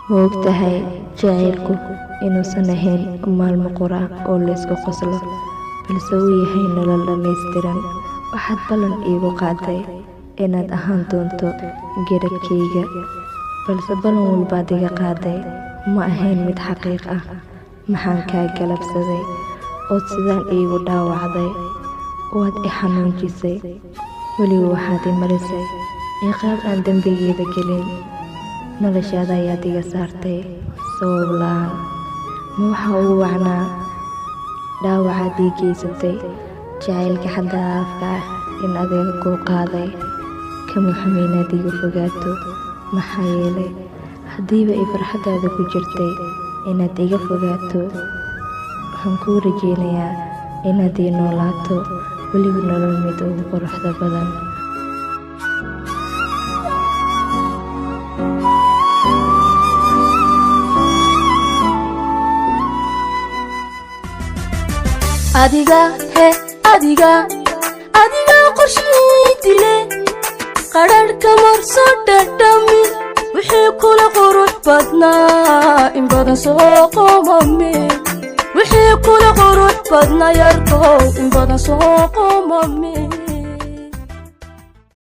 moogtahay jacaylku inuusan ahayn maalmo qura oo laysku qoslo balse uu yahay nolol dhammaystiran. waxaad ballan iigu qaaday inaad ahaan doonto garabkayga, balse ballan walbaad iga qaaday ma ahayn mid xaqiiq ah. maxaan kaa galabsaday ood sidaan iigu dhaawacday? waad i xanuunjisay, weliba waxaad i marisay ciqaab aan dembigeeda gelin. noloshaada ayaad iga saartay sabab la'aan. ma waxa ugu wacnaa dhaawacaad ii geysatay jacaylka xaddaafka ah in adiga kuu qaaday? kama xumo inaad iga fogaato, maxaa yeelay haddiiba ay farxaddaada ku jirtay inaad iga fogaato, waxaan kuu rajaynayaa inaad ii noolaato weliba nolol mid ugu quruxda badan. adiga qorshii dile qararka marso dhadhami wixii kula qurux badnaa in badan soo qomame wixii kula qurux badnaa yarkow in badan soo qomame.